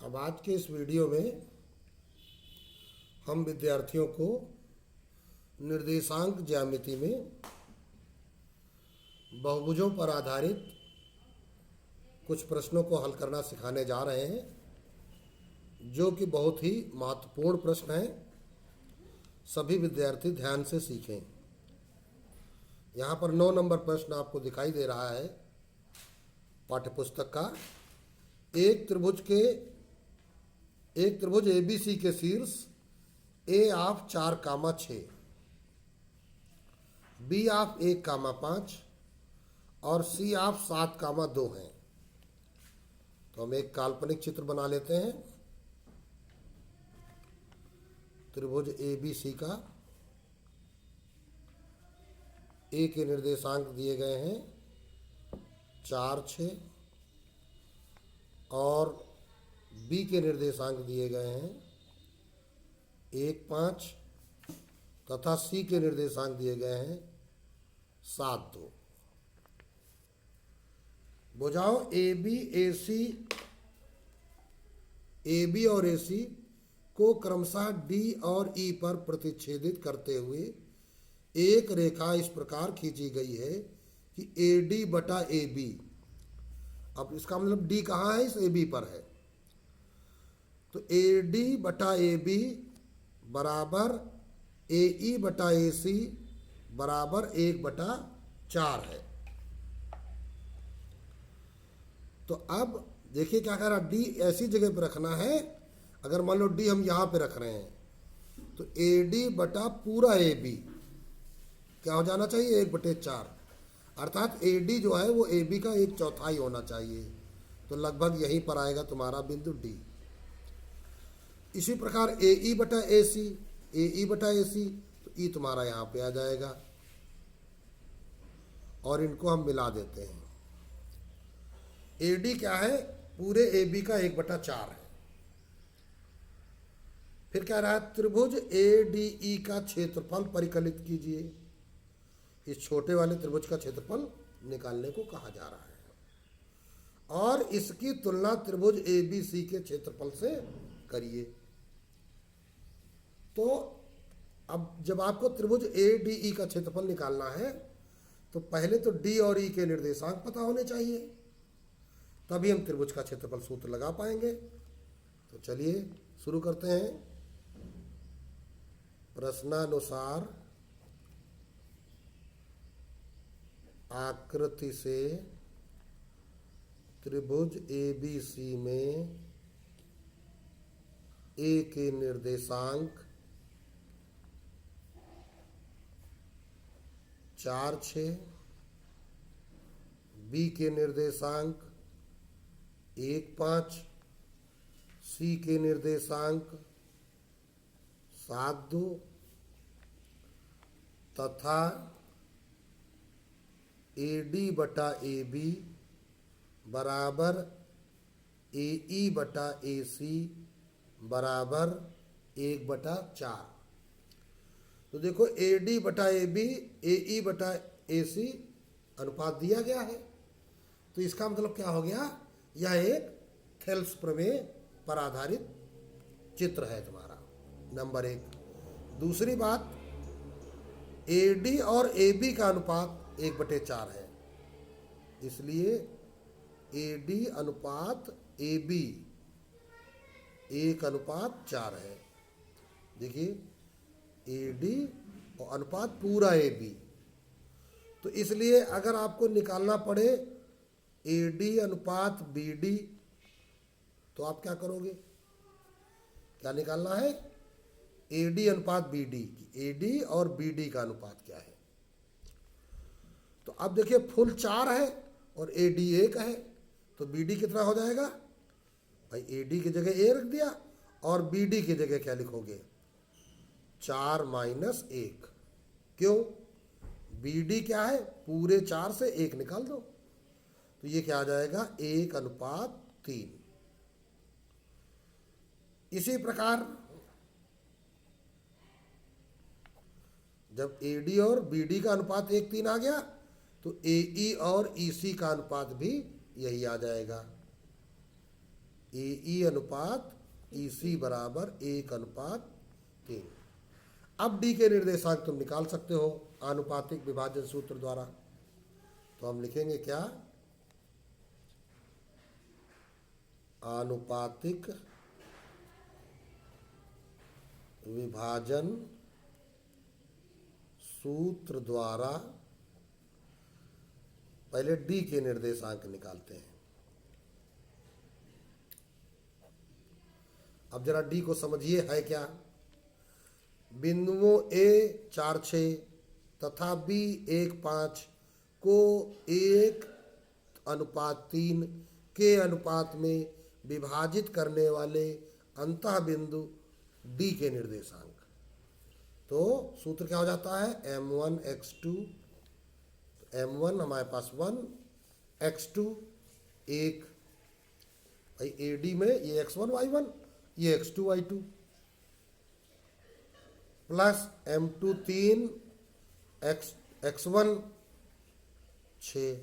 अब आज के इस वीडियो में हम विद्यार्थियों को निर्देशांक ज्यामिति में बहुभुजों पर आधारित कुछ प्रश्नों को हल करना सिखाने जा रहे हैं, जो कि बहुत ही महत्वपूर्ण प्रश्न हैं। सभी विद्यार्थी ध्यान से सीखें। यहाँ पर 9 नंबर प्रश्न आपको दिखाई दे रहा है पाठ्यपुस्तक का। एक त्रिभुज ABC के शीर्ष A ऑफ 4,6, B ऑफ 1,5 और C ऑफ 7,2 हैं। तो हम एक काल्पनिक चित्र बना लेते हैं त्रिभुज ABC का। A के निर्देशांक दिए गए हैं 4, 6 और B के निर्देशांक दिए गए हैं 1, 5 तथा C के निर्देशांक दिए गए हैं 7, 2। बुझाओ AB और AC को क्रमशः D और E पर प्रतिच्छेदित करते हुए एक रेखा इस प्रकार खींची गई है कि AD बटा AB। अब इसका मतलब D कहाँ है? इस AB पर है। तो AD बटा AB बराबर AE बटा AC बराबर 1/4 है। तो अब देखिए क्या कह रहा, D ऐसी जगह पर रखना है। अगर मान लो D हम यहाँ पे रख रहे हैं तो AD बटा पूरा AB क्या हो जाना चाहिए? 1/4। अर्थात AD जो है वो AB का 1/4 होना चाहिए। तो लगभग यहीं पर आएगा तुम्हारा बिंदु D। इसी प्रकार AE बटा AC तो E तुम्हारा यहाँ पे आ जाएगा और इनको हम मिला देते हैं। AD क्या है? पूरे AB का 1/4 है। फिर कह रहा है त्रिभुज ADE का क्षेत्रफल परिकलित कीजिए। इस छोटे वाले त्रिभुज का क्षेत्रफल निकालने को कहा जा रहा है और इसकी तुलना त्रिभुज ABC के क्षेत्रफल से करिए। तो अब जब आपको त्रिभुज ADE का क्षेत्रफल निकालना है तो पहले तो D और E के निर्देशांक पता होने चाहिए, तभी हम त्रिभुज का क्षेत्रफल सूत्र लगा पाएंगे। तो चलिए शुरू करते हैं। प्रश्नानुसार आकृति से त्रिभुज ABC में A के निर्देशांक 4, 6, B के निर्देशांक 1, 5, C के निर्देशांक 7, 2 तथा AD बटा AB बराबर AE बटा AC बराबर 1/4। तो देखो AD बटा AB AE बटा AC अनुपात दिया गया है। तो इसका मतलब क्या हो गया? यह एक थेल्स प्रमेय पर आधारित चित्र है तुम्हारा, नंबर 1। दूसरी बात, AD और AB का अनुपात 1/4 है, इसलिए AD अनुपात AB 1/4 है। देखिए AD और अनुपात पूरा AB। तो इसलिए अगर आपको निकालना पड़े AD अनुपात BD तो आप क्या करोगे? क्या निकालना है? AD अनुपात BD। AD और BD का अनुपात क्या है? तो अब देखिए फुल 4 है और AD 1 है, तो BD कितना हो जाएगा? भाई AD की जगह A रख दिया और BD की जगह क्या लिखोगे? 4 - 1। क्यों? BD क्या है? पूरे 4 से 1 निकाल दो, तो ये क्या आ जाएगा? 1/3। इसी प्रकार जब AD और BD का अनुपात 1:3 आ गया तो AE और EC का अनुपात भी यही आ जाएगा। AE अनुपात EC बराबर 1:3। अब D के निर्देशांक तुम निकाल सकते हो आनुपातिक विभाजन सूत्र द्वारा। तो हम लिखेंगे क्या, आनुपातिक विभाजन सूत्र द्वारा पहले D के निर्देशांक निकालते हैं। अब जरा D को समझिए है क्या। बिंदुओं A 4, 6 तथा B 1, 5 को 1:3 के अनुपात में विभाजित करने वाले अंतः बिंदु D के निर्देशांक। तो सूत्र क्या हो जाता है, M1 x2, M1 हमारे पास 1, x2 1, भाई AD में ये x1 y1 ये x2 y2 plus M2 3, x1 6।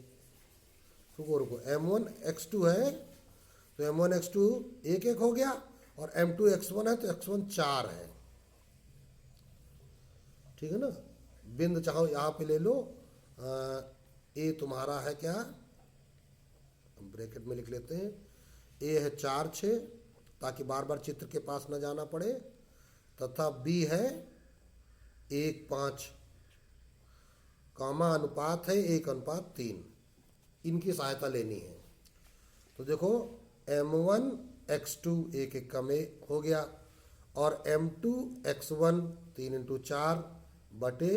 रुको M1 x2 है तो M1 x2 1 1 हो गया, और M2 x1 है तो x1 4 है। ठीक है ना। बिंदु चाहो यहाँ पे ले लो, A तुम्हारा है क्या, हम ब्रैकेट में लिख लेते हैं, A है 4, 6 ताकि बार बार चित्र के पास न जाना पड़े, तथा B है 1, 5, कामा अनुपात है 1:3। इनकी सहायता लेनी है। तो देखो M1 x2 1 1 का में हो गया, और M2 x1 3 × 4 बटे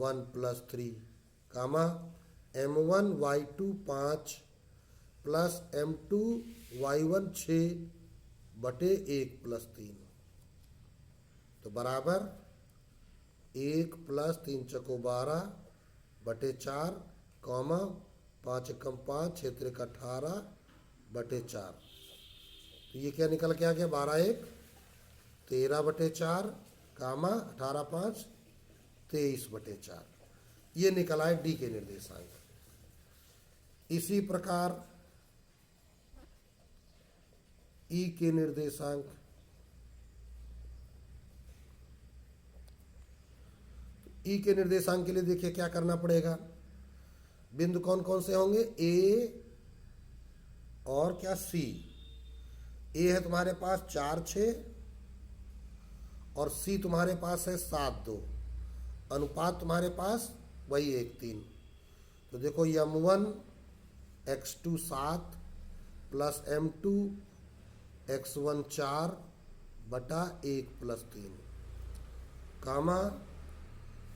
1 + 3, कामा M1 y2 5 plus M2 y1 6 बटे 1 + 3, तो बराबर 1 + 3 × 12 बटे 4, कॉमा 5 × 5 क्षेत्र 18 बटे 4। तो ये क्या निकल के आ गया, 12 1 13 बटे 4, कामा 18 5 23 बटे 4। ये निकला है D के निर्देशांक। इसी प्रकार E के निर्देशांक, E के निर्देशांक के लिए देखिए क्या करना पड़ेगा। बिंदु कौन कौन से होंगे, A और क्या C। A है तुम्हारे पास 4, 6 और C तुम्हारे पास है 7, 2। अनुपात तुम्हारे पास वही 1, 3। तो देखो M1 x2 7 plus M2 x1 4 बटा 1 + 3, कामा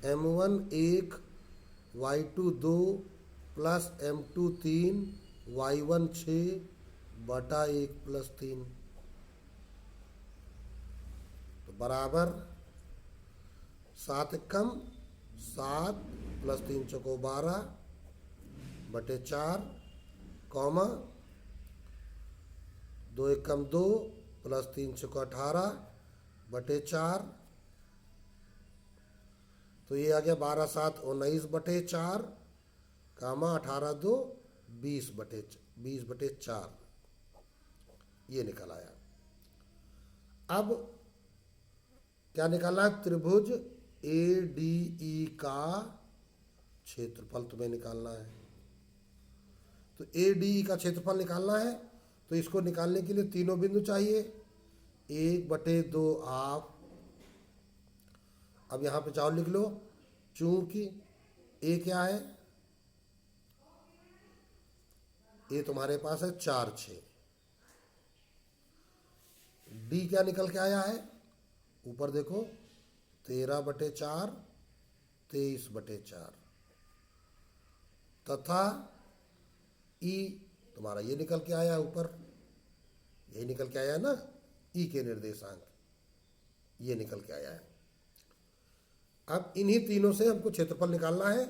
M1 1 y2 2 plus M2 3 y1 6 बटा 1 + 3, तो बराबर 7 कम 7 प्लस 3 × 12 बटे 4, कॉमा 2 कम 2 प्लस 3 × 18 बटे 4, तो ये आ गया 12 7 19 बटे 4, कामा 18 2 20 बटे 4। ये निकल आया। अब क्या निकालना है, त्रिभुज ADE का क्षेत्रफल तुम्हें निकालना है। तो ADE का क्षेत्रफल निकालना है, तो इसको निकालने के लिए तीनों बिंदु चाहिए। 1/2 आप, अब यहाँ पे चाहो लिख लो, चूंकि A क्या है, A तुम्हारे पास है 4, 6। D क्या निकल के आया है, ऊपर देखो 13/4 23/4, तथा E तुम्हारा ये निकल के आया ऊपर, यही निकल के आया ना, E के निर्देशांक ये निकल के आया है। अब इन्हीं तीनों से हमको क्षेत्रफल निकालना है।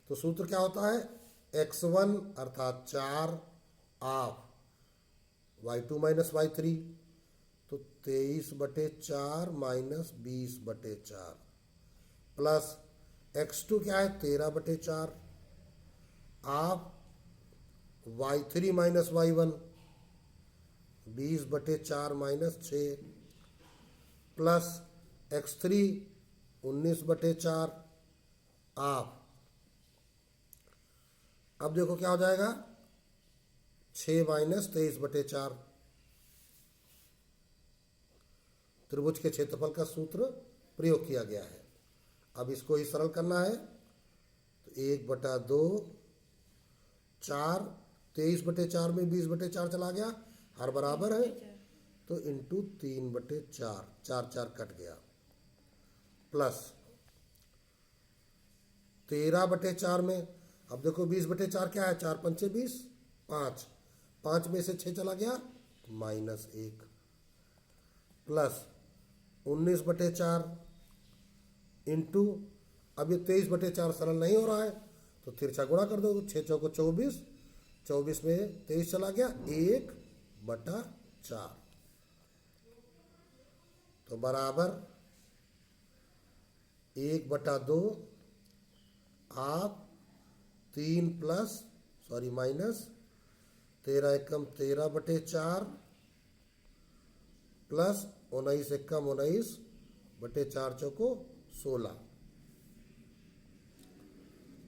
तो सूत्र क्या होता है, x1 अर्थात 4 आप y2 - y3, तो 23/4 - 20/4 प्लस x2 क्या है, 13/4 आप y3 - y1 20/4 minus 6 plus x3 19/4 आप। अब देखो क्या हो जाएगा, 6 माइनस 23/4। त्रिभुज के क्षेत्रफल का सूत्र प्रयोग किया गया है। अब इसको ही सरल करना है तो 1/2 4, 23/4 में 20/4 चला गया, हर बराबर है तो इंटू 3/4, 4 4 कट गया, प्लस 13/4 में, अब देखो 20/4 क्या है, 4 पंचे 20, 5, 5 में से 6 चला गया -1, प्लस 19/4 इंटू, अब ये 23/4 सरल नहीं हो रहा है तो तिरछा गुणा कर दो, 6 चौको 24, 24 में 23 चला गया 1/4, तो बराबर 1/2 आप 3 प्लस माइनस 13 एकम 13/4 प्लस 19 एकम 19/4 चौको 16,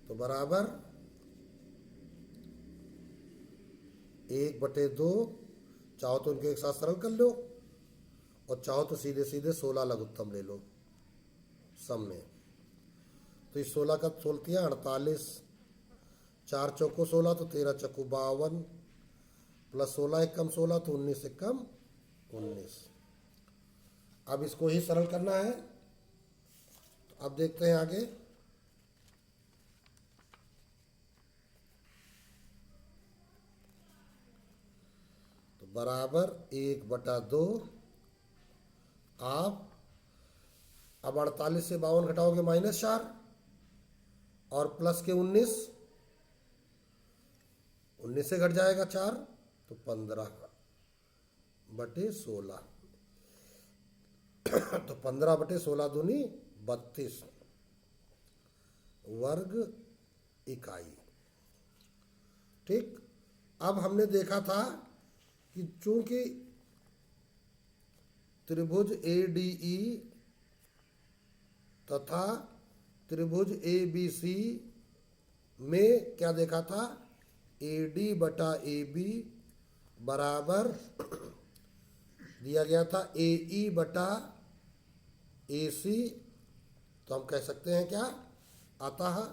तो बराबर 1/2, चाहो तो इनके एक साथ सरल कर लो और चाहो तो सीधे सीधे 16 लघुत्तम ले लो सम में। तो इस 16 का 16 48, 4 चौको 16 तो 13 चौको 52 प्लस 16 एकम 16 तो 19 एकम 19। अब इसको ही सरल करना है, तो अब देखते हैं आगे। तो बराबर 1/2 आप, अब 48 से 52 घटाओगे -4 और प्लस के 19, 19 से घट जाएगा 4 तो 15/16 तो 15/16 दूनी 32 वर्ग इकाई। ठीक, अब हमने देखा था कि चूंकि त्रिभुज ADE तथा त्रिभुज ABC में क्या देखा था, AD/AB बराबर दिया गया था AE/AC, तो हम कह सकते हैं क्या, अतः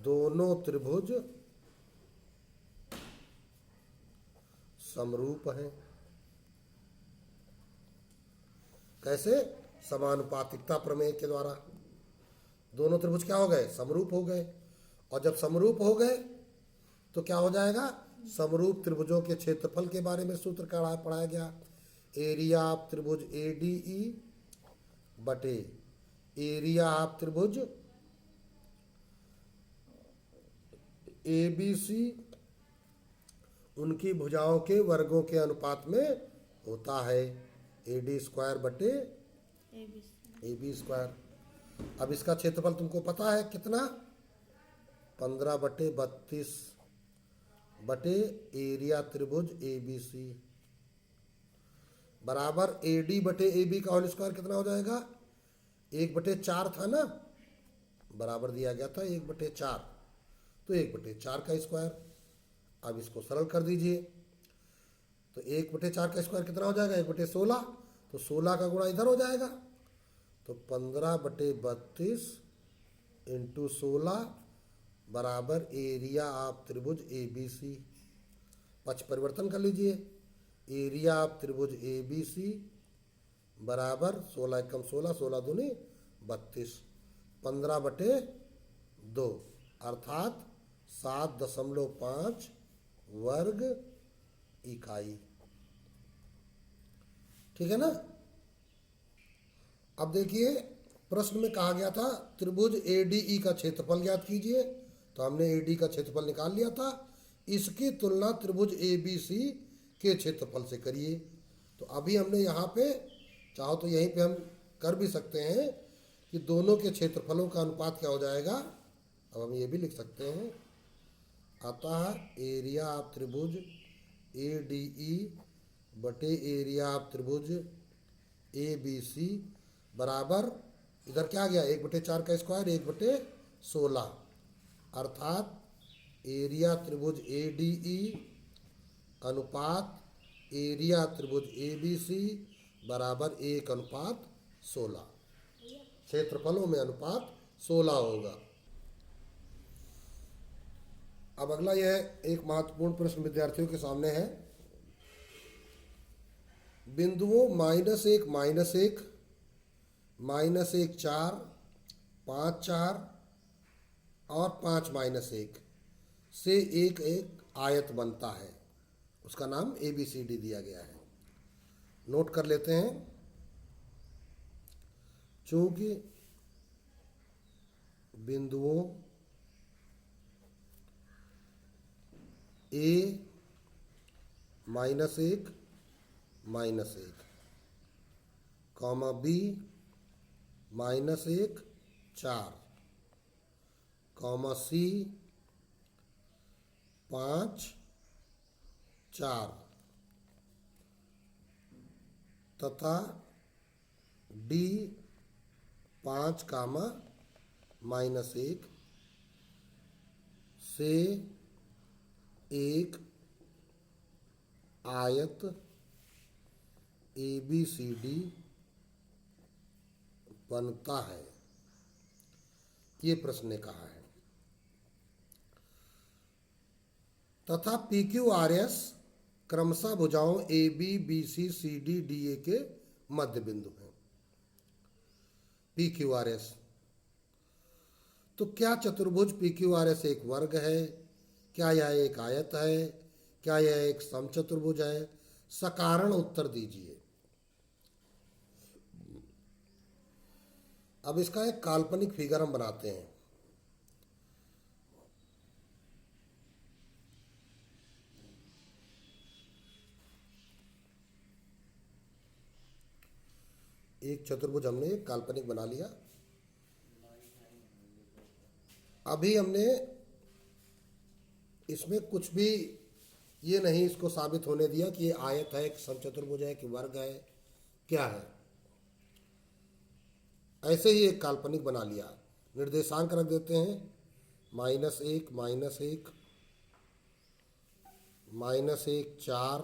दोनों त्रिभुज समरूप हैं। कैसे, समानुपातिकता प्रमेय के द्वारा दोनों त्रिभुज क्या हो गए, समरूप हो गए। और जब समरूप हो गए तो क्या हो जाएगा, समरूप त्रिभुजों के क्षेत्रफल के बारे में सूत्र पढ़ाया गया, एरिया ऑफ त्रिभुज ADE बटे एरिया ऑफ त्रिभुज ABC उनकी भुजाओं के वर्गों के अनुपात में होता है, AD² बटे AB²। अब इसका क्षेत्रफल तुमको पता है कितना, 15/32 बटे एरिया त्रिभुज ABC बराबर AD/AB का होल स्क्वायर कितना हो जाएगा, 1/4 था ना, बराबर दिया गया था 1/4, तो 1/4 का स्क्वायर। अब इसको सरल कर दीजिए तो 1/4 का स्क्वायर कितना हो जाएगा, 1/16, तो 16 का गुणा इधर हो जाएगा, तो 15/32 इंटू 16 बराबर एरिया ऑफ त्रिभुज ABC। पक्ष परिवर्तन कर लीजिए, एरिया ऑफ त्रिभुज ABC बराबर 16 एकम 16, 16 दूनी 32, 15/2 अर्थात 7.5 वर्ग इकाई। ठीक है ना। अब देखिए प्रश्न में कहा गया था त्रिभुज ADE का क्षेत्रफल ज्ञात कीजिए, तो हमने AD का क्षेत्रफल निकाल लिया था, इसकी तुलना त्रिभुज ABC के क्षेत्रफल से करिए। तो अभी हमने यहाँ पे, चाहो तो यहीं पे हम कर भी सकते हैं कि दोनों के क्षेत्रफलों का अनुपात क्या हो जाएगा। अब हम ये भी लिख सकते हैं अतः एरिया ऑफ त्रिभुज ADE बटे एरिया ऑफ त्रिभुज ABC बराबर, इधर क्या गया, 1/4 का स्क्वायर 1/16, अर्थात एरिया त्रिभुज ADE अनुपात एरिया त्रिभुज ABC बराबर 1/16। क्षेत्रफलों में अनुपात 16 होगा। अब अगला यह एक महत्वपूर्ण प्रश्न विद्यार्थियों के सामने है। बिंदुओं -1, -1, -1, 4, 5, 4 और 5, -1 से एक आयत बनता है। उसका नाम ABCD दिया गया है। नोट कर लेते हैं। चूंकि बिंदुओं A -1, -1, comma B -1, 4, comma C 5, 4 तथा D 5, -1 से एक आयत ABCD बनता है, ये प्रश्न ने कहा है। तथा PQRS क्रमशः भुजाओं AB, BC, CD, DA के मध्य बिंदु हैं। PQRS, तो क्या चतुर्भुज PQRS एक वर्ग है? क्या यह एक आयत है? क्या यह एक समचतुर्भुज है? सकारण उत्तर दीजिए। अब इसका एक काल्पनिक फिगर हम बनाते हैं। एक चतुर्भुज हमने एक काल्पनिक बना लिया। अभी हमने इसमें कुछ भी ये नहीं इसको साबित होने दिया कि ये आयत है कि समचतुर्भुज है कि वर्ग है, क्या है। ऐसे ही एक काल्पनिक बना लिया। निर्देशांक रख देते हैं -1, -1, -1, 4,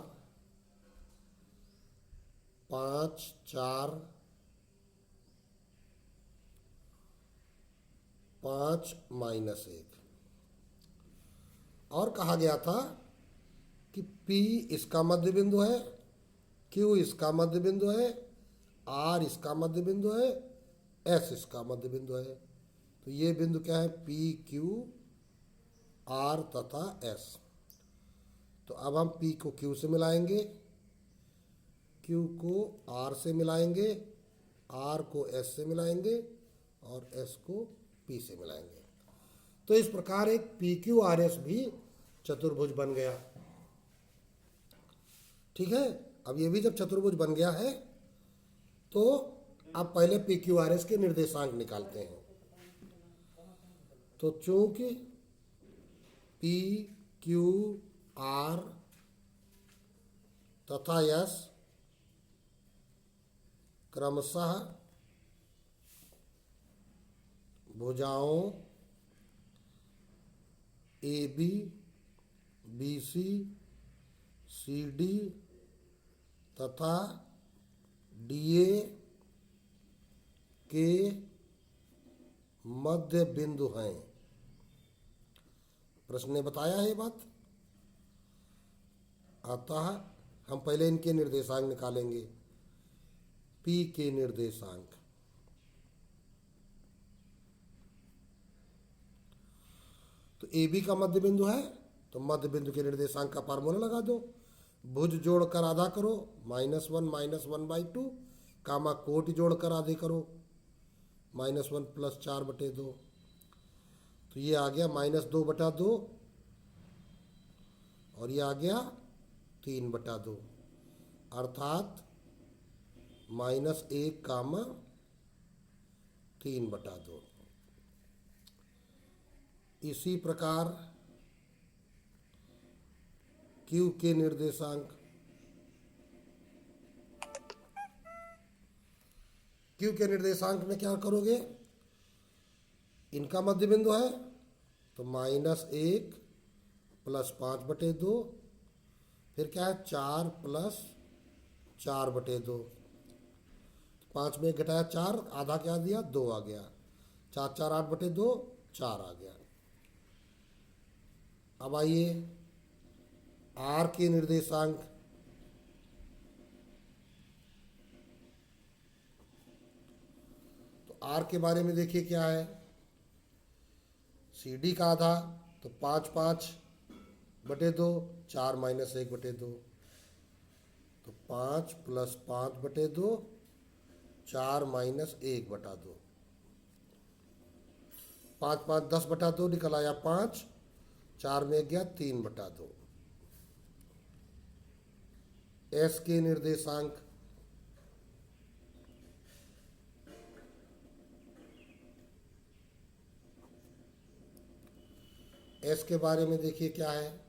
5, 4, 5, -1। और कहा गया था कि P इसका मध्य बिंदु है, Q इसका मध्य बिंदु है, R इसका मध्य बिंदु है, S इसका मध्य बिंदु है। तो ये बिंदु क्या है? P, Q, R तथा S। तो अब हम P को Q से मिलाएंगे, Q को R से मिलाएंगे, R को S से मिलाएंगे और S को P से मिलाएंगे। तो इस प्रकार एक PQRS भी चतुर्भुज बन गया। ठीक है। अब ये भी जब चतुर्भुज बन गया है तो अब पहले PQRS के निर्देशांक निकालते हैं। तो चूंकि P, Q, R तथा S क्रमशः भुजाओं AB, BC, CD तथा DA के मध्य बिंदु हैं। प्रश्न ने बताया है ये बात। अतः हम पहले इनके निर्देशांक निकालेंगे। P के निर्देशांक, तो AB का मध्य बिंदु है तो मध्य बिंदु के निर्देशांक का फार्मूला लगा दो। भुज जोड़कर आधा करो, -1 -1/2, कामा कोटि जोड़कर आधे करो, -1 + 4/2। तो ये आ गया -2/2 और ये आ गया 3/2, अर्थात -1, 3/2। इसी प्रकार क्यू के निर्देशांक, क्यू के निर्देशांक में क्या करोगे, इनका मध्य बिंदु है तो -1 + 5/2, फिर क्या है 4 + 4/2, 5 में 1 घटाया 4, आधा क्या दिया 2 आ गया, 4 4 8/2, 4 आ गया। अब आइए आर के निर्देशांक, तो आर के बारे में देखिए क्या है, सी डी का आधा तो 5 5/2, 4 - 1/2, तो 5 + 5/2, 4 - 1/2, 5 5 10/2 निकल आया 5, 4 में 1 गया 3/2। एस के निर्देशांक, एस के बारे में देखिए क्या है,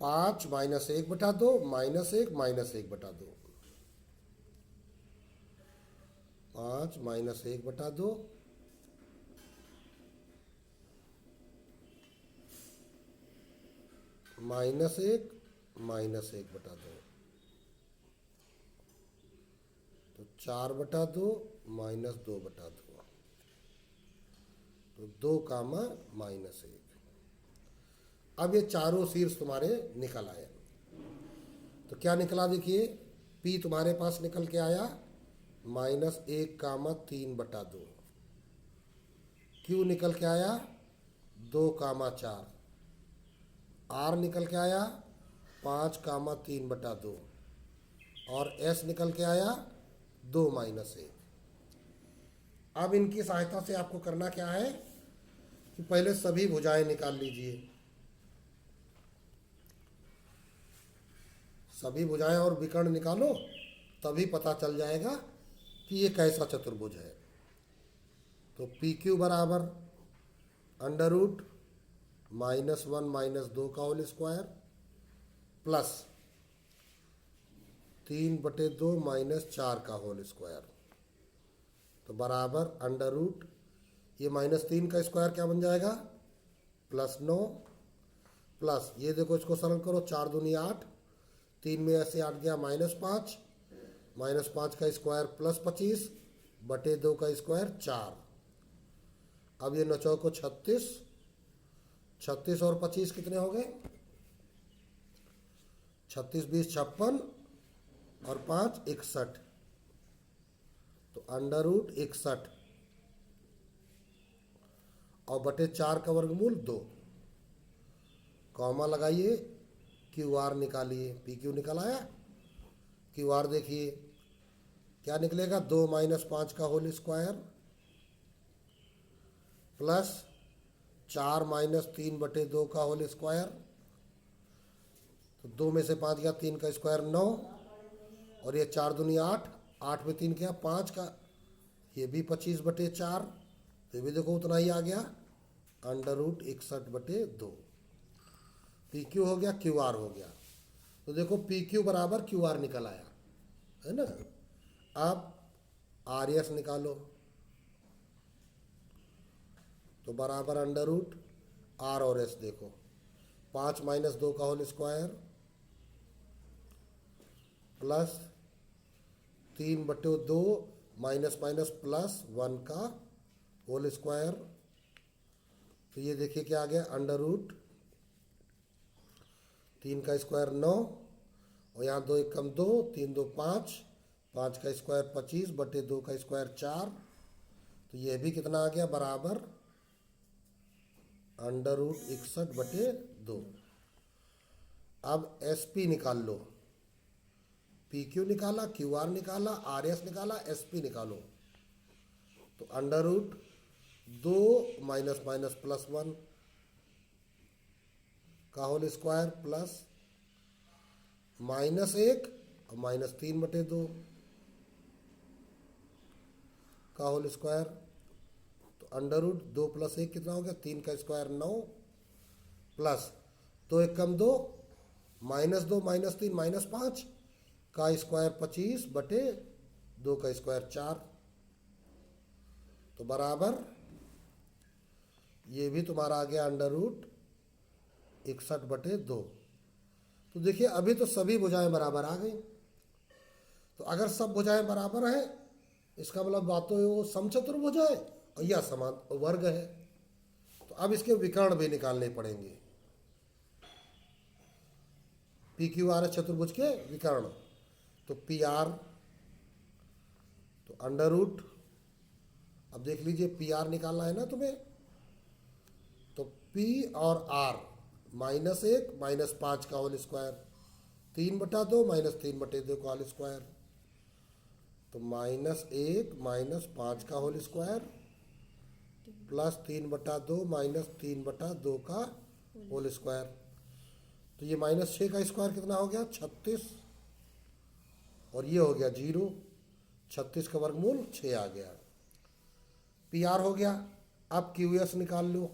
5 - 1/2, -1 - 1/2, 5 - 1/2, -1 - 1/2, तो 4/2 -2/2, तो 2, -1। अब ये चारों शीर्ष तुम्हारे निकल आए, तो क्या निकला देखिए, पी तुम्हारे पास निकल के आया -1, 3/2, क्यू निकल के आया 2, 4, आर निकल के आया 5, 3/2, और एस निकल के आया 2 - 1। अब इनकी सहायता से आपको करना क्या है कि पहले सभी भुजाएं निकाल लीजिए, सभी भुजाएं और विकर्ण निकालो, तभी पता चल जाएगा कि ये कैसा चतुर्भुज है। तो पी क्यू बराबर √-1 - 2 का होल स्क्वायर प्लस 3/2 - 4 का होल स्क्वायर, तो बराबर √ ये -3 का स्क्वायर क्या बन जाएगा +9, प्लस ये देखो इसको सरल करो, 4 दूनी 8, 3 में ऐसे 8 गया -5, -5 का स्क्वायर +25/2 का स्क्वायर 4। अब ये 9 को 36, 36 और 25 कितने हो गए, 36 20 56 और 5 61, तो √61 और /4 का वर्गमूल 2, कॉमा लगाइए, क्यू आर निकालिए, पी क्यू निकल आया, क्यू आर देखिए क्या निकलेगा, 2 - 5 का होल स्क्वायर प्लस 4 - 3/2 का होल स्क्वायर, तो 2 में से 5 गया, 3 का स्क्वायर 9, और ये 4 दूनी 8, 8 में 3 गया 5 का, ये भी 25/4, तो ये भी देखो उतना ही आ गया √61/2। पी क्यू हो गया, क्यू आर हो गया, तो देखो पी क्यू बराबर क्यू आर निकल आया है ना। अब आर एस निकालो, तो बराबर √R और एस देखो, 5 - 2 का होल स्क्वायर प्लस 3/2 -+1 का होल स्क्वायर, तो ये देखिए क्या आ गया √3 का स्क्वायर 9, और यहाँ 2 1 कम 2, 3 2 5, 5 का स्क्वायर 25/2 का स्क्वायर 4, तो ये भी कितना आ गया बराबर √61/2। अब एस पी निकाल लो, पी क्यू निकाला, क्यू आर निकाला, आर एस निकाला, एस पी निकालो, तो √2 -+1 का होल स्क्वायर प्लस -1 और -3/2 का होल स्क्वायर, तो √2 + 1 कितना हो गया, 3 का स्क्वायर 9, प्लस तो एक कम 2, -2 -3 -5 का स्क्वायर 25 बटे 2 का स्क्वायर 4, तो बराबर ये भी तुम्हारा आ गया √61/2। तो देखिए अभी तो सभी भुजाएं बराबर आ गई। तो अगर सब भुजाएं बराबर हैं, इसका मतलब बात तो वो समचतुर्भुज है और यह समान वर्ग है। तो अब इसके विकर्ण भी निकालने पड़ेंगे, PQR चतुर्भुज के विकर्ण। तो PR, तो √ अब देख लीजिए PR निकालना है ना तुम्हें, तो P और R -1 -5 का होल स्क्वायर, 3/2 -3/2 का होल स्क्वायर, तो -1 -5 का होल स्क्वायर प्लस 3/2 -3/2 का होल स्क्वायर। तो ये -6 का स्क्वायर कितना हो गया? 36, और ये हो गया 0। 36 का वर्गमूल 6 आ गया। PR हो गया। अब QS निकाल लो,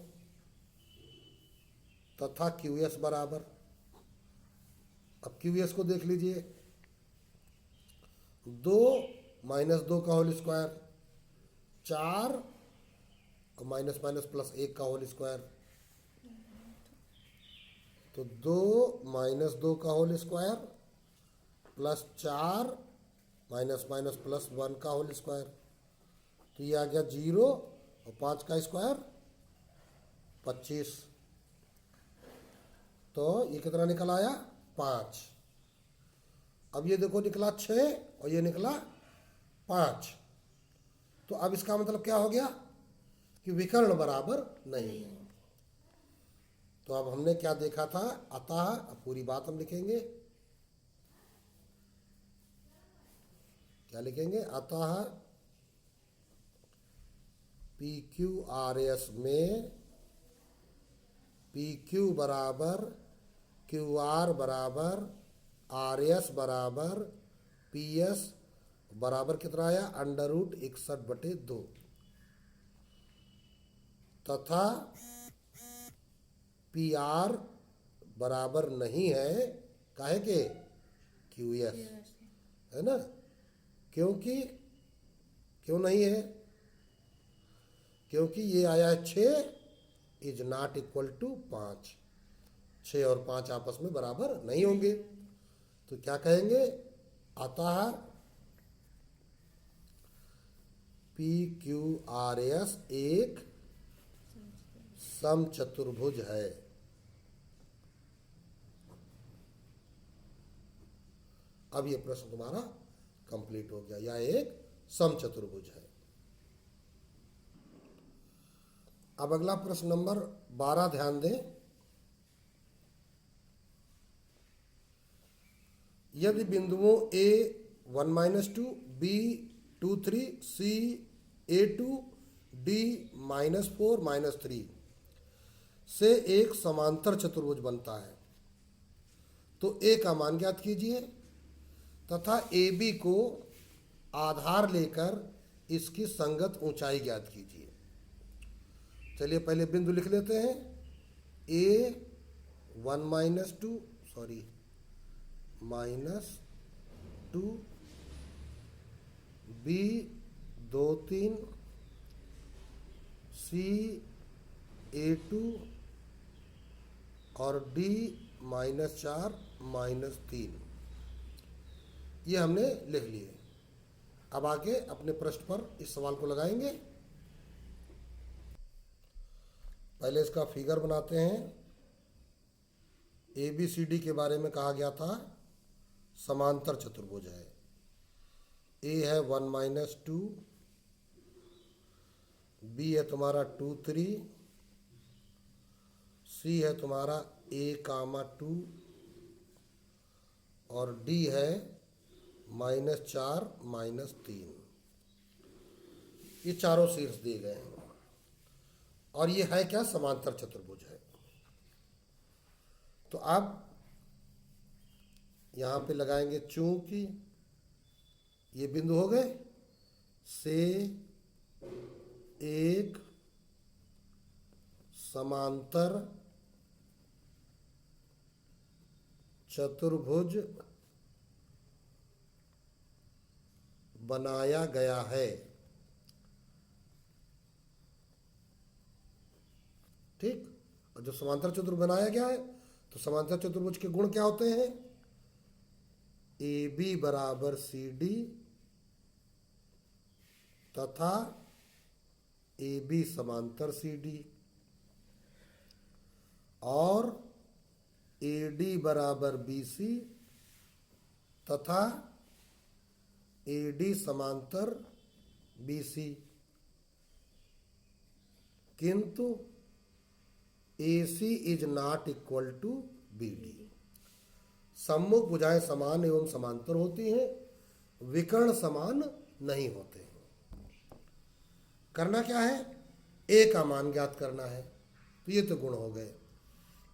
तथा QS बराबर, अब QS को देख लीजिए, 2 -2 का होल स्क्वायर, 4 और माइनस माइनस प्लस 1 का होल स्क्वायर, तो 2 -2 का whole square plus 4 minus minus plus 1 का होल स्क्वायर, तो ये आ गया 0 और 5 का स्क्वायर 25। तो ये कितना निकल आया? 5। अब ये देखो निकला 6 और ये निकला 5। तो अब इसका मतलब क्या हो गया कि विकर्ण बराबर नहीं है। तो अब हमने क्या देखा था? अतः, अब पूरी बात हम लिखेंगे, क्या लिखेंगे? अतः PQRS में PQ बराबर QR बराबर RS बराबर PS बराबर कितना आया? √61/2, तथा PR बराबर नहीं है, काहे के? QS, है ना? क्योंकि क्यों नहीं है? क्योंकि ये आया है 6 इज नॉट इक्वल टू 5। 6 और 5 आपस में बराबर नहीं होंगे। तो क्या कहेंगे? अतः PQRS एक समचतुर्भुज है। अब ये प्रश्न तुम्हारा कंप्लीट हो गया, यह एक समचतुर्भुज है। अब अगला प्रश्न नंबर 12 ध्यान दें। यदि बिंदुओं A1-2, B2-3, C A2, D -4 -3 से एक समांतर चतुर्भुज बनता है, तो A का मान ज्ञात कीजिए तथा AB को आधार लेकर इसकी संगत ऊंचाई ज्ञात कीजिए। चलिए पहले बिंदु लिख लेते हैं। A1-2 -2, B2-3, C A2 और D -4 -3, ये हमने लिख लिए। अब आगे अपने पृष्ठ पर इस सवाल को लगाएंगे। पहले इसका फिगर बनाते हैं। ABCD के बारे में कहा गया था समांतर चतुर्भुज है। A है 1-2, B है तुम्हारा 2-3, C है तुम्हारा A, 2 और D है -4 -3। ये चारों शीर्ष दिए गए हैं और ये है क्या? समांतर चतुर्भुज है। तो अब यहाँ पे लगाएंगे, चूंकि ये बिंदु हो गए, से एक समांतर चतुर्भुज बनाया गया है। ठीक। और जब समांतर चतुर्भुज बनाया गया है तो समांतर चतुर्भुज के गुण क्या होते हैं? ए बी बराबर सी डी तथा ए बी समांतर सी डी और ए डी बराबर बी सी तथा ए डी समांतर बी सी, किंतु A C is not equal to B D. सम्मुख भुजाएं समान एवं समांतर होती हैं, विकर्ण समान नहीं होते। करना क्या है? ए का मान ज्ञात करना है। तो ये तो गुण हो गए।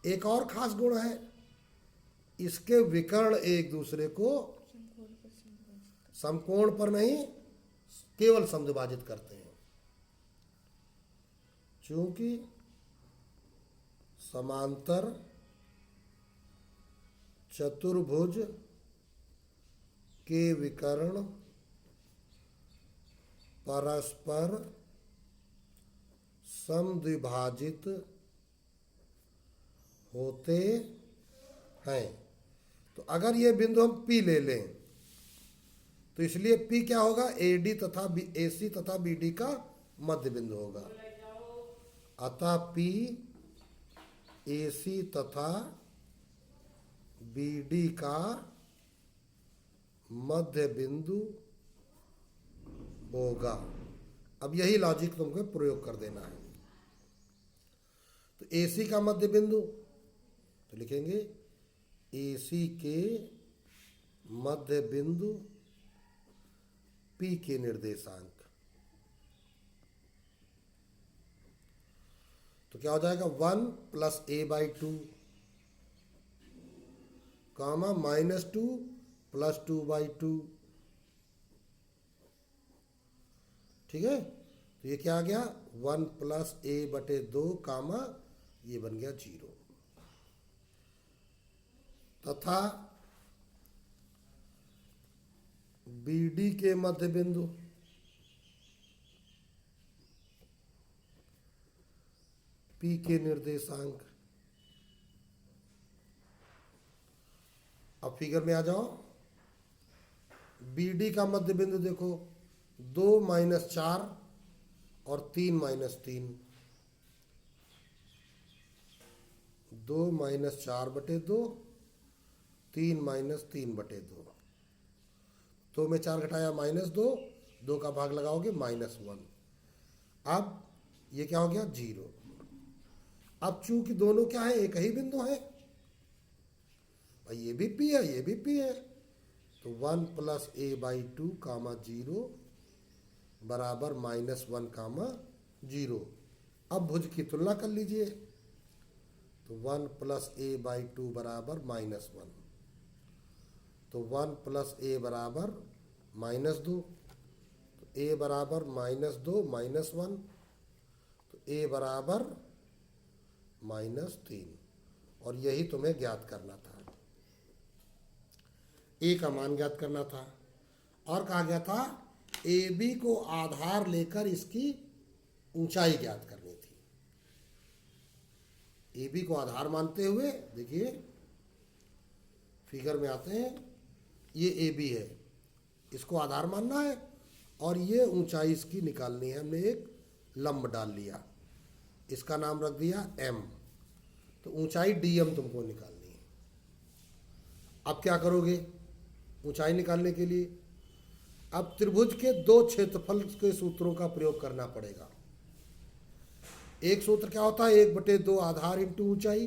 एक और खास गुण है, इसके विकर्ण एक दूसरे को समकोण पर नहीं केवल समद्विभाजित करते हैं। चूंकि समांतर चतुर्भुज के विकर्ण परस्पर समद्विभाजित होते हैं। तो अगर ये बिंदु हम P ले लें तो इसलिए P क्या होगा? AD तथा AC तथा BD का मध्य बिंदु होगा। अतः P AC तथा BD का मध्य बिंदु होगा। अब यही लॉजिक तुमको प्रयोग कर देना है। तो AC का मध्य बिंदु तो लिखेंगे AC के मध्य बिंदु P के निर्देशांक। तो क्या हो जाएगा? 1 प्लस a/2 कामा -2 प्लस 2/2। ठीक है। तो ये क्या आ गया? 1 प्लस a/2 कामा ये बन गया 0 तथा BD के मध्य बिंदु P के निर्देशांक। अब फिगर में आ जाओ। BD का मध्य बिंदु देखो 2 - 4 और 3 - 3। 2 - 4/2, 3 - 3/2। 2 में 4 घटाया -2, 2 का भाग लगाओगे -1। अब ये क्या हो गया? 0। अब चूंकि दोनों क्या है? एक ही बिंदु है भाई, ये भी P है ये भी P है। तो 1 प्लस a/2 कामा 0 बराबर -1 कामा 0। अब भुज की तुलना कर लीजिए। तो 1 प्लस a/2 बराबर -1। तो 1 प्लस a बराबर -2। तो a बराबर -2 -1। तो a बराबर -3। और यही तुम्हें ज्ञात करना था। a का मान ज्ञात करना था। और कहा गया था AB को आधार लेकर इसकी ऊंचाई ज्ञात करनी थी। AB को आधार मानते हुए देखिए फिगर में आते हैं, ये AB है, इसको आधार मानना है और ये ऊंचाई इसकी निकालनी है। हमने एक लंब डाल लिया, इसका नाम रख दिया M। तो ऊंचाई DM तुमको निकालनी है। अब क्या करोगे ऊंचाई निकालने के लिए? अब त्रिभुज के 2 क्षेत्रफल के सूत्रों का प्रयोग करना पड़ेगा। एक सूत्र क्या होता है? 1/2 आधार इंटू ऊंचाई,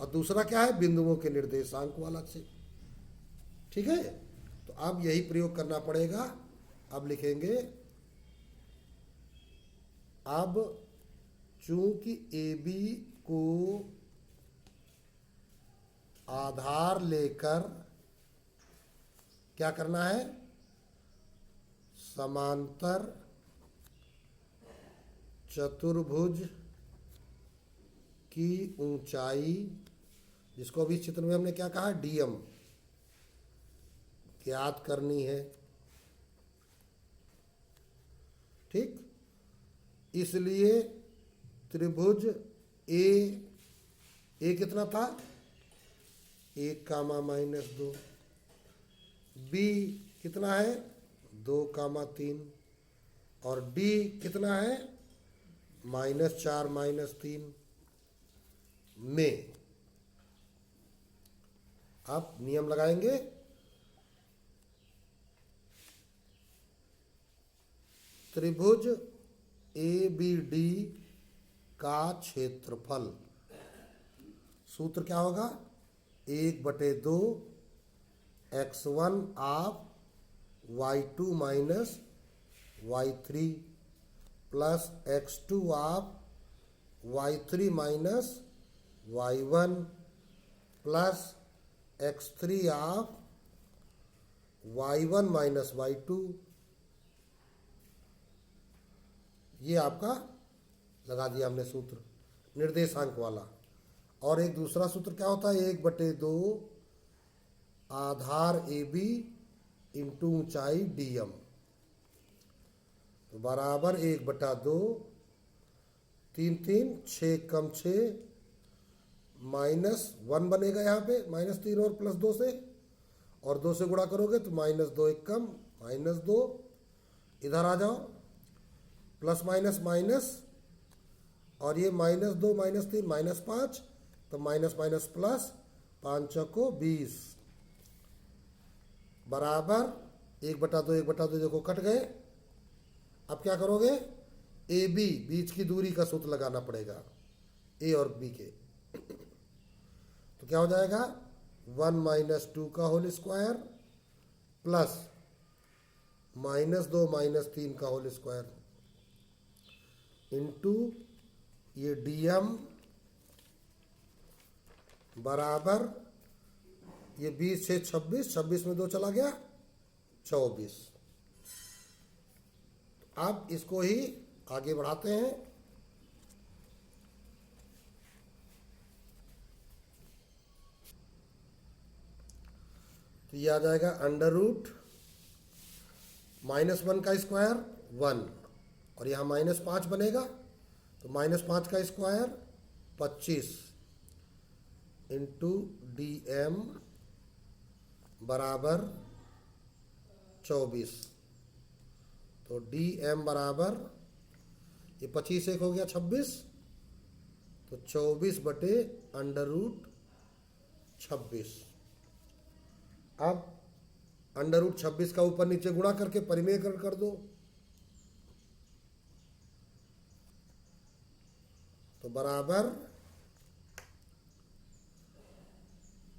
और दूसरा क्या है? बिंदुओं के निर्देशांक वाला से। ठीक है। तो अब यही प्रयोग करना पड़ेगा। अब लिखेंगे, अब चूंकि AB को आधार लेकर क्या करना है? समांतर चतुर्भुज की ऊंचाई जिसको अभी इस चित्र में हमने क्या कहा, डीएम ज्ञात करनी है। ठीक, इसलिए त्रिभुज ए कितना था, 1, -2, बी कितना है, 2, 3, और डी कितना है, -4, -3 में आप नियम लगाएंगे। त्रिभुज ABD का क्षेत्रफल, सूत्र क्या होगा, 1/2 x1 of y2 minus y3 plus x2 of y3 minus y1 plus x3 of y1 minus y2। ये आपका लगा दिया हमने सूत्र निर्देशांक वाला। और एक दूसरा सूत्र क्या होता है, 1/2 आधार AB इंटू ऊंचाई DM, तो बराबर 1/2, 3, 6 कम 6, -1 बनेगा यहाँ पे, -3 और +2 से, और 2 से गुणा करोगे तो -2 1 कम -2, इधर आ जाओ, प्लस माइनस माइनस, और ये -2 -3 -5, तो माइनस माइनस प्लस, 5 चौको 20, बराबर 1/2 1/2 देखो कट गए। अब क्या करोगे, AB बीच की दूरी का सूत्र लगाना पड़ेगा A और B के। तो क्या हो जाएगा, 1 - 2 का होल स्क्वायर प्लस -2 -3 का होल स्क्वायर इंटू ये DM बराबर ये 20 से 26, 26 में 2 चला गया 24। अब इसको ही आगे बढ़ाते हैं। तो ये आ जाएगा √, -1 का स्क्वायर 1, और यहाँ -5 बनेगा, तो -5 का स्क्वायर 25 इंटू DM बराबर 24। तो DM बराबर ये 25 एक हो गया 26, तो 24/√26। अब √26 का ऊपर नीचे गुणा करके परिमेयकरण कर दो, तो बराबर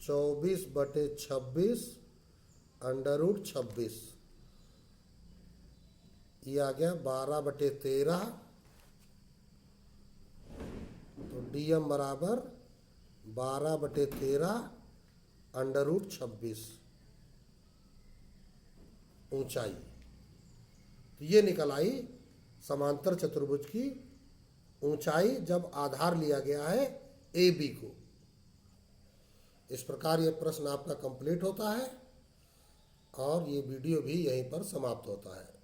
24/26 √26, ये आ गया 12/13। तो DM बराबर 12/13 √26 ऊंचाई। तो ये निकल आई समांतर चतुर्भुज की ऊंचाई जब आधार लिया गया है AB को। इस प्रकार ये प्रश्न आपका कंप्लीट होता है और ये वीडियो भी यहीं पर समाप्त होता है।